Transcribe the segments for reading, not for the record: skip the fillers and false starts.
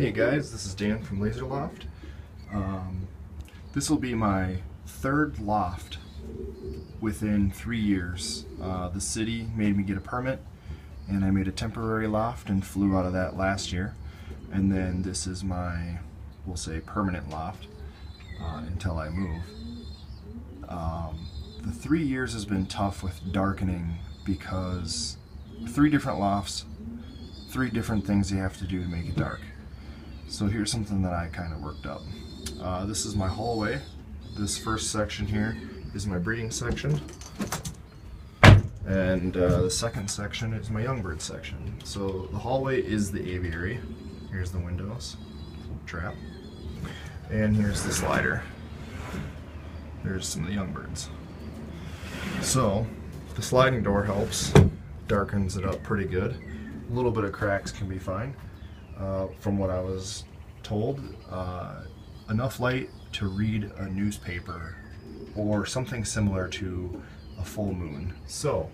Hey guys, this is Dan from Loft. This will be my third loft within 3 years. The city made me get a permit and I made a temporary loft and flew out of that last year. And then this is my, we'll say, permanent loft until I move. The 3 years has been tough with darkening because 3 different lofts, 3 different things you have to do to make it dark. So here's something that I kind of worked up. This is my hallway. This first section here is my breeding section. And the second section is my young bird section. So the hallway is the aviary. Here's the windows, trap. And here's the slider. There's some of the young birds. So the sliding door helps, darkens it up pretty good. A little bit of cracks can be fine. From what I was told, enough light to read a newspaper or something similar to a full moon. So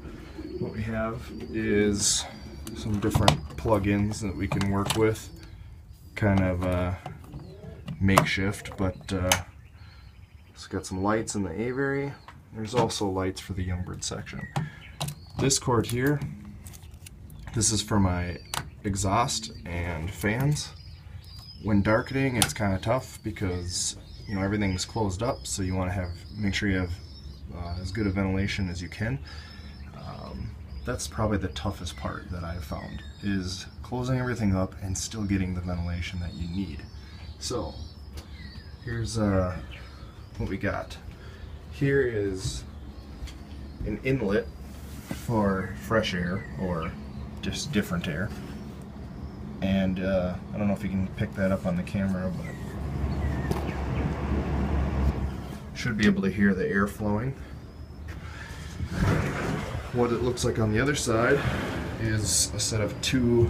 what we have is some different plugins that we can work with, kind of makeshift, but it's got some lights in the aviary. There's also lights for the young bird section. This cord here, this is for my exhaust and fans. When darkening, it's kind of tough because everything's closed up, so you want to make sure you have as good a ventilation as you can. That's probably the toughest part that I've found, is closing everything up and still getting the ventilation that you need. So here's what we got. Here is an inlet for fresh air or just different air. And I don't know if you can pick that up on the camera, but should be able to hear the air flowing. What it looks like on the other side is a set of 2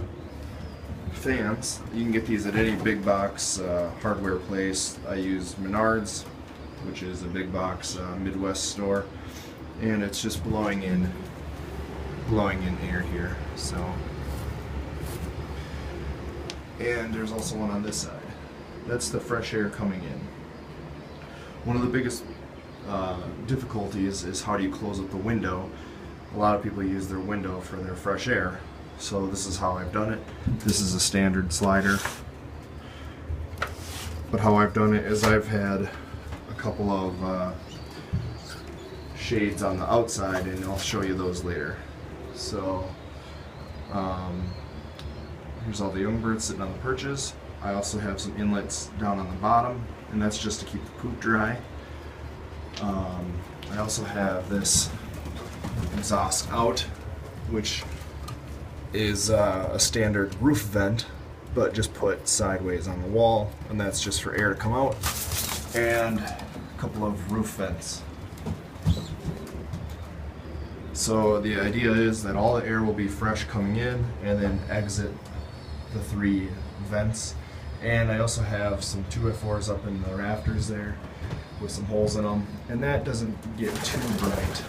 fans. You can get these at any big box hardware place. I use Menards, which is a big box Midwest store, and it's just blowing in air here. So. And there's also one on this side. That's the fresh air coming in. One of the biggest difficulties is how do you close up the window. A lot of people use their window for their fresh air. So this is how I've done it. This is a standard slider. But how I've done it is I've had a couple of shades on the outside, and I'll show you those later. So here's all the young birds sitting on the perches. I also have some inlets down on the bottom, and that's just to keep the poop dry. I also have this exhaust out, which is a standard roof vent, but just put sideways on the wall, and that's just for air to come out, and a couple of roof vents. So the idea is that all the air will be fresh coming in and then exit the 3 vents. And I also have some 2x4s up in the rafters there with some holes in them, and that doesn't get too bright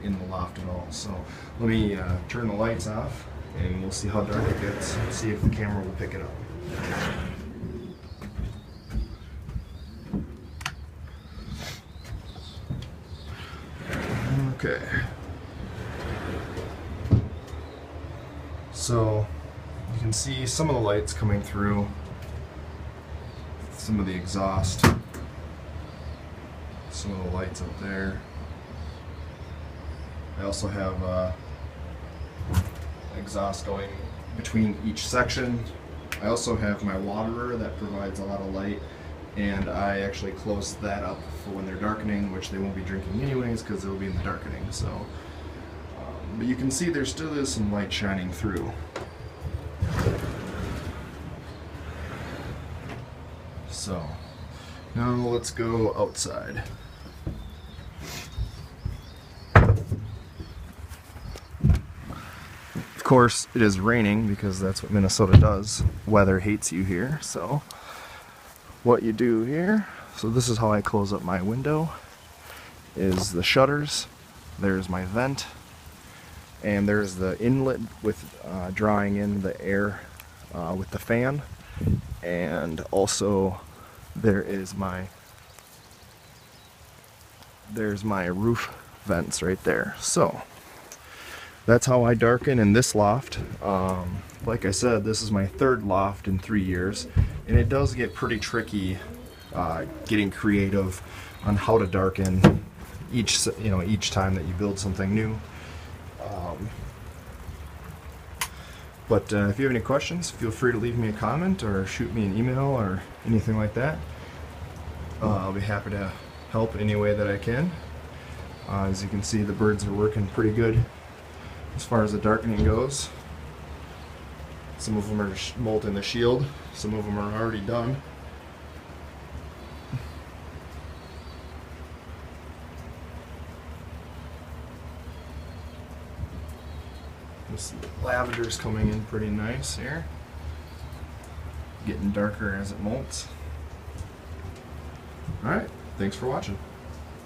in the loft at all. So let me turn the lights off and we'll see how dark it gets and see if the camera will pick it up. Okay. So you can see some of the lights coming through, some of the exhaust, some of the lights up there. I also have exhaust going between each section. I also have my waterer that provides a lot of light, and I actually close that up for when they're darkening, which they won't be drinking anyways because it'll be in the darkening. So, but you can see there still is some light shining through. So now let's go outside. Of course, it is raining because that's what Minnesota does. Weather hates you here. So what you do here, so this is how I close up my window, is the shutters. There's my vent, and there's the inlet with drawing in the air with the fan, and also there's my roof vents right there. So that's how I darken in this loft. Like I said, this is my third loft in 3 years, and it does get pretty tricky getting creative on how to darken each time that you build something new. But if you have any questions, feel free to leave me a comment or shoot me an email or anything like that. I'll be happy to help any way that I can. As you can see, the birds are working pretty good as far as the darkening goes. Some of them are molting the shield, some of them are already done. This lavender's coming in pretty nice here. Getting darker as it molts. Alright, thanks for watching.